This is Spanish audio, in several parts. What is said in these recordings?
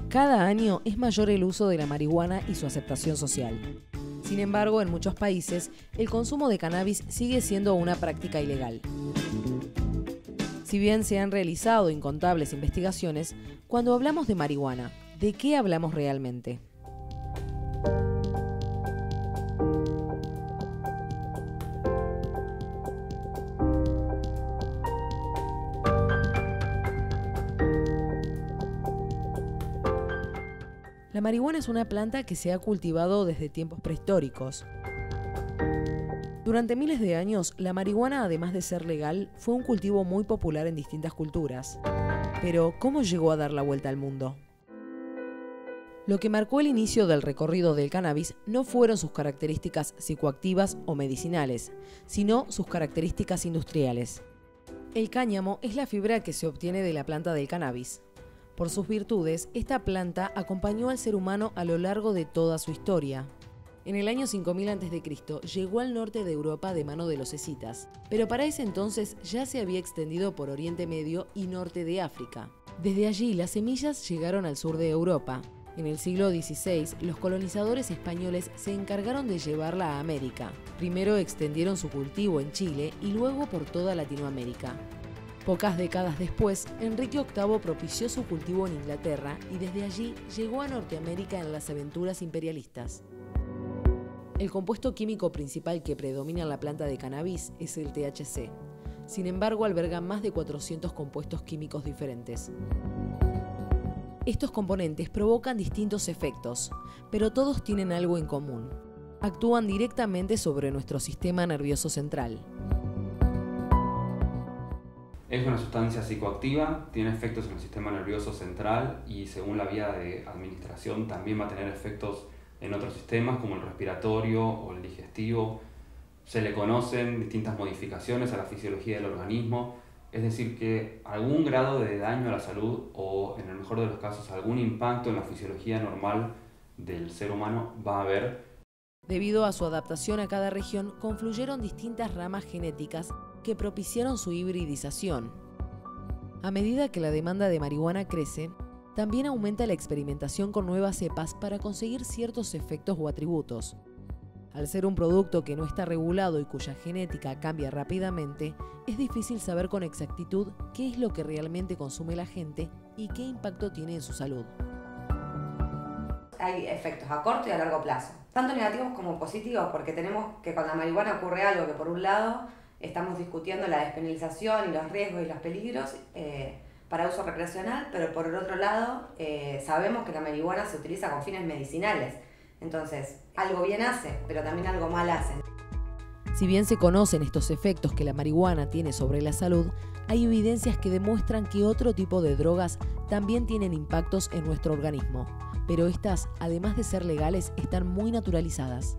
Cada año es mayor el uso de la marihuana y su aceptación social. Sin embargo, en muchos países, el consumo de cannabis sigue siendo una práctica ilegal. Si bien se han realizado incontables investigaciones, cuando hablamos de marihuana, ¿de qué hablamos realmente? La marihuana es una planta que se ha cultivado desde tiempos prehistóricos. Durante miles de años, la marihuana, además de ser legal, fue un cultivo muy popular en distintas culturas. Pero, ¿cómo llegó a dar la vuelta al mundo? Lo que marcó el inicio del recorrido del cannabis no fueron sus características psicoactivas o medicinales, sino sus características industriales. El cáñamo es la fibra que se obtiene de la planta del cannabis. Por sus virtudes, esta planta acompañó al ser humano a lo largo de toda su historia. En el año 5000 a.C. llegó al norte de Europa de mano de los escitas, pero para ese entonces ya se había extendido por Oriente Medio y norte de África. Desde allí las semillas llegaron al sur de Europa. En el siglo XVI, los colonizadores españoles se encargaron de llevarla a América. Primero extendieron su cultivo en Chile y luego por toda Latinoamérica. Pocas décadas después, Enrique VIII propició su cultivo en Inglaterra y desde allí llegó a Norteamérica en las aventuras imperialistas. El compuesto químico principal que predomina en la planta de cannabis es el THC. Sin embargo, alberga más de 400 compuestos químicos diferentes. Estos componentes provocan distintos efectos, pero todos tienen algo en común. Actúan directamente sobre nuestro sistema nervioso central. Es una sustancia psicoactiva, tiene efectos en el sistema nervioso central y según la vía de administración también va a tener efectos en otros sistemas como el respiratorio o el digestivo. Se le conocen distintas modificaciones a la fisiología del organismo, es decir que algún grado de daño a la salud o en el mejor de los casos algún impacto en la fisiología normal del ser humano va a haber. Debido a su adaptación a cada región, confluyeron distintas ramas genéticas que propiciaron su hibridización. A medida que la demanda de marihuana crece, también aumenta la experimentación con nuevas cepas para conseguir ciertos efectos o atributos. Al ser un producto que no está regulado y cuya genética cambia rápidamente, es difícil saber con exactitud qué es lo que realmente consume la gente y qué impacto tiene en su salud. Hay efectos a corto y a largo plazo, tanto negativos como positivos, porque tenemos que con la marihuana ocurre algo que por un lado estamos discutiendo la despenalización y los riesgos y los peligros para uso recreacional, pero por el otro lado sabemos que la marihuana se utiliza con fines medicinales. Entonces, algo bien hace, pero también algo mal hace. Si bien se conocen estos efectos que la marihuana tiene sobre la salud, hay evidencias que demuestran que otro tipo de drogas también tienen impactos en nuestro organismo, pero estas, además de ser legales, están muy naturalizadas.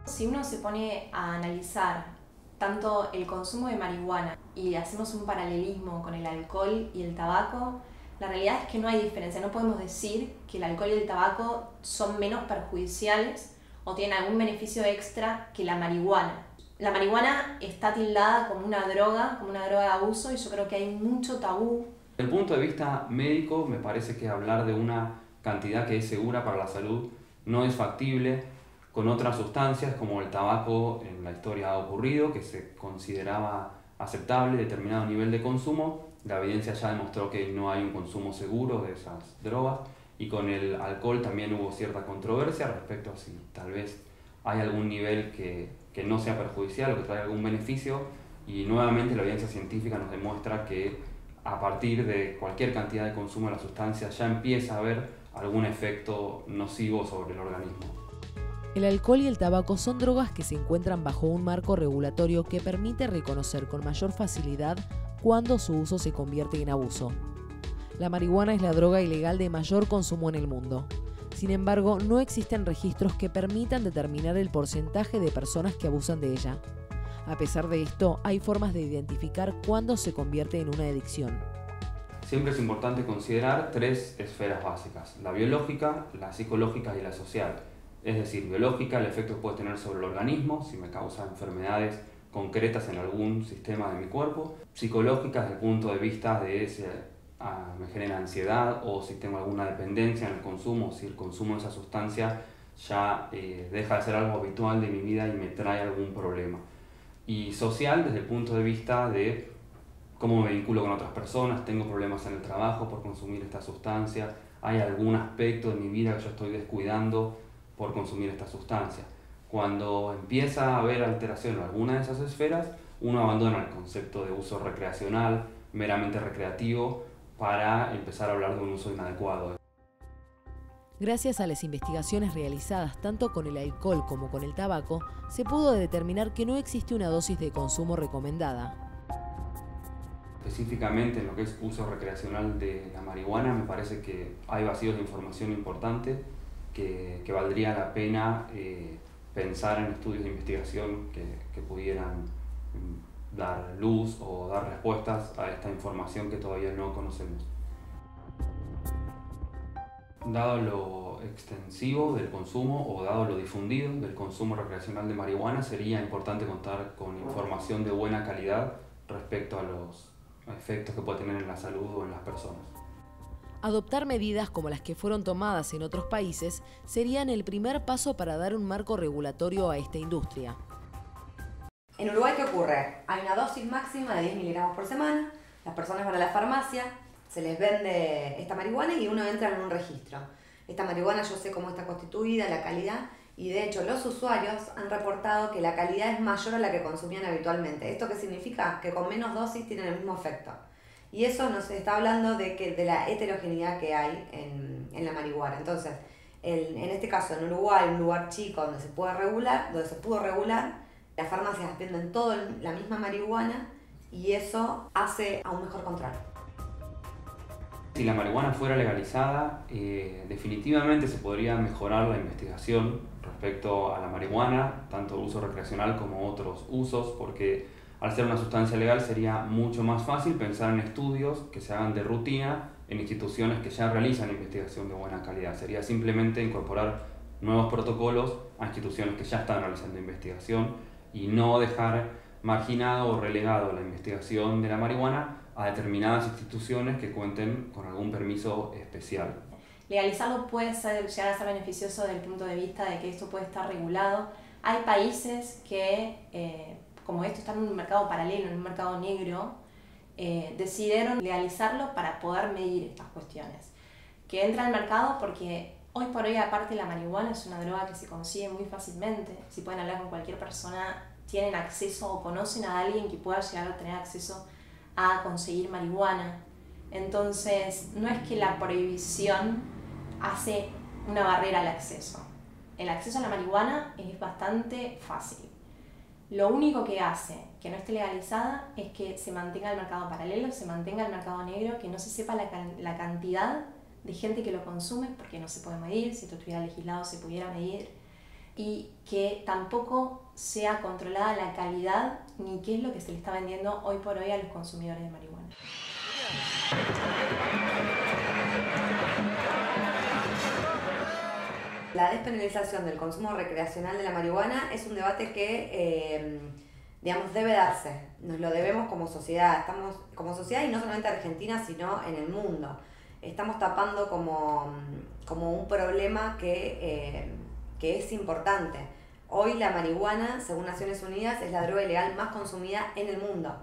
Si uno se pone a analizar tanto el consumo de marihuana y hacemos un paralelismo con el alcohol y el tabaco, la realidad es que no hay diferencia. No podemos decir que el alcohol y el tabaco son menos perjudiciales o tienen algún beneficio extra que la marihuana. La marihuana está tildada como una droga de abuso, y yo creo que hay mucho tabú. Desde el punto de vista médico, me parece que hablar de una cantidad que es segura para la salud no es factible. Con otras sustancias como el tabaco en la historia ha ocurrido, que se consideraba aceptable determinado nivel de consumo. La evidencia ya demostró que no hay un consumo seguro de esas drogas, y con el alcohol también hubo cierta controversia respecto a si tal vez hay algún nivel que no sea perjudicial o que traiga algún beneficio, y nuevamente la evidencia científica nos demuestra que a partir de cualquier cantidad de consumo de la sustancia ya empieza a haber algún efecto nocivo sobre el organismo. El alcohol y el tabaco son drogas que se encuentran bajo un marco regulatorio que permite reconocer con mayor facilidad cuando su uso se convierte en abuso. La marihuana es la droga ilegal de mayor consumo en el mundo. Sin embargo, no existen registros que permitan determinar el porcentaje de personas que abusan de ella. A pesar de esto, hay formas de identificar cuándo se convierte en una adicción. siempre es importante considerar tres esferas básicas: la biológica, la psicológica y la social. Es decir, biológica, el efecto que puede tener sobre el organismo, si me causa enfermedades concretas en algún sistema de mi cuerpo. Psicológica, desde el punto de vista de si me genera ansiedad o si tengo alguna dependencia en el consumo, si el consumo de esa sustancia ya deja de ser algo habitual de mi vida y me trae algún problema. Y social, desde el punto de vista de cómo me vinculo con otras personas, tengo problemas en el trabajo por consumir esta sustancia, hay algún aspecto de mi vida que yo estoy descuidando por consumir esta sustancia. Cuando empieza a haber alteración en alguna de esas esferas, uno abandona el concepto de uso recreacional, meramente recreativo, para empezar a hablar de un uso inadecuado. Gracias a las investigaciones realizadas tanto con el alcohol como con el tabaco, se pudo determinar que no existe una dosis de consumo recomendada. Específicamente en lo que es uso recreacional de la marihuana, me parece que hay vacíos de información importante que valdría la pena pensar en estudios de investigación que pudieran dar luz o dar respuestas a esta información que todavía no conocemos. Dado lo extensivo del consumo o dado lo difundido del consumo recreacional de marihuana, sería importante contar con información de buena calidad respecto a los efectos que puede tener en la salud o en las personas. Adoptar medidas como las que fueron tomadas en otros países serían el primer paso para dar un marco regulatorio a esta industria. En Uruguay, ¿qué ocurre? Hay una dosis máxima de 10 miligramos por semana, las personas van a la farmacia, se les vende esta marihuana y uno entra en un registro. Esta marihuana yo sé cómo está constituida, la calidad, y de hecho los usuarios han reportado que la calidad es mayor a la que consumían habitualmente. ¿Esto qué significa? Que con menos dosis tienen el mismo efecto. Y eso nos está hablando de la heterogeneidad que hay en la marihuana. Entonces, en este caso en Uruguay, un lugar chico donde se pudo regular, las farmacias venden toda la misma marihuana y eso hace a un mejor control. Si la marihuana fuera legalizada, definitivamente se podría mejorar la investigación respecto a la marihuana, tanto uso recreacional como otros usos, porque al ser una sustancia legal sería mucho más fácil pensar en estudios que se hagan de rutina en instituciones que ya realizan investigación de buena calidad. Sería simplemente incorporar nuevos protocolos a instituciones que ya están realizando investigación y no dejar marginado o relegado la investigación de la marihuana a determinadas instituciones que cuenten con algún permiso especial. Legalizarlo puede llegar a ser beneficioso desde el punto de vista de que esto puede estar regulado. Hay países que, como esto está en un mercado paralelo, en un mercado negro, decidieron legalizarlo para poder medir estas cuestiones. Que entra al mercado porque hoy por hoy, aparte, la marihuana es una droga que se consigue muy fácilmente. Si pueden hablar con cualquier persona, tienen acceso o conocen a alguien que pueda llegar a tener acceso a conseguir marihuana. Entonces, no es que la prohibición hace una barrera al acceso. El acceso a la marihuana es bastante fácil. Lo único que hace que no esté legalizada es que se mantenga el mercado paralelo, se mantenga el mercado negro, que no se sepa la cantidad de gente que lo consume, porque no se puede medir. Si esto estuviera legislado se pudiera medir, y que tampoco sea controlada la calidad ni qué es lo que se le está vendiendo hoy por hoy a los consumidores de marihuana. La despenalización del consumo recreacional de la marihuana es un debate que debe darse. Nos lo debemos como sociedad. Estamos como sociedad, y no solamente Argentina, sino en el mundo. Estamos tapando como un problema que es importante. Hoy la marihuana, según Naciones Unidas, es la droga ilegal más consumida en el mundo.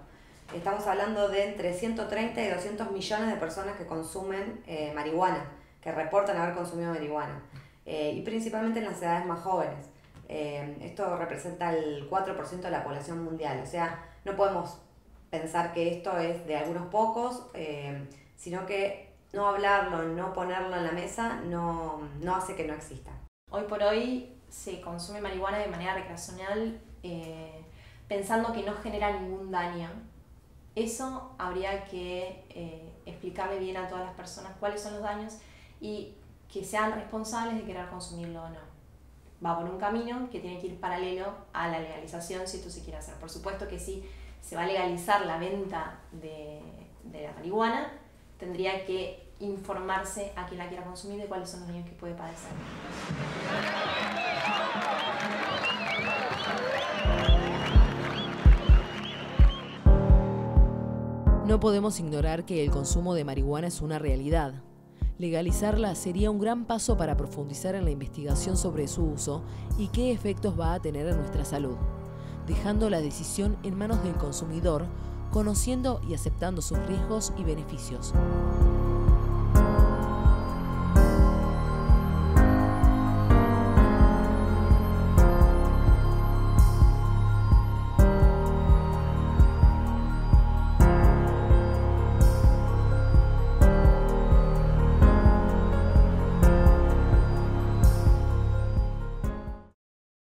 Estamos hablando de entre 130 y 200 millones de personas que consumen marihuana, que reportan haber consumido marihuana, y principalmente en las edades más jóvenes. Esto representa el 4% de la población mundial, o sea, no podemos pensar que esto es de algunos pocos, sino que no hablarlo, no ponerlo en la mesa, no hace que no exista. Hoy por hoy se consume marihuana de manera recreacional pensando que no genera ningún daño. Eso habría que explicarle bien a todas las personas cuáles son los daños y que sean responsables de querer consumirlo o no. Va por un camino que tiene que ir paralelo a la legalización si esto se quiere hacer. Por supuesto que sí, se va a legalizar la venta de la marihuana, tendría que informarse a quien la quiera consumir de cuáles son los daños que puede padecer. No podemos ignorar que el consumo de marihuana es una realidad. Legalizarla sería un gran paso para profundizar en la investigación sobre su uso y qué efectos va a tener en nuestra salud, dejando la decisión en manos del consumidor, conociendo y aceptando sus riesgos y beneficios.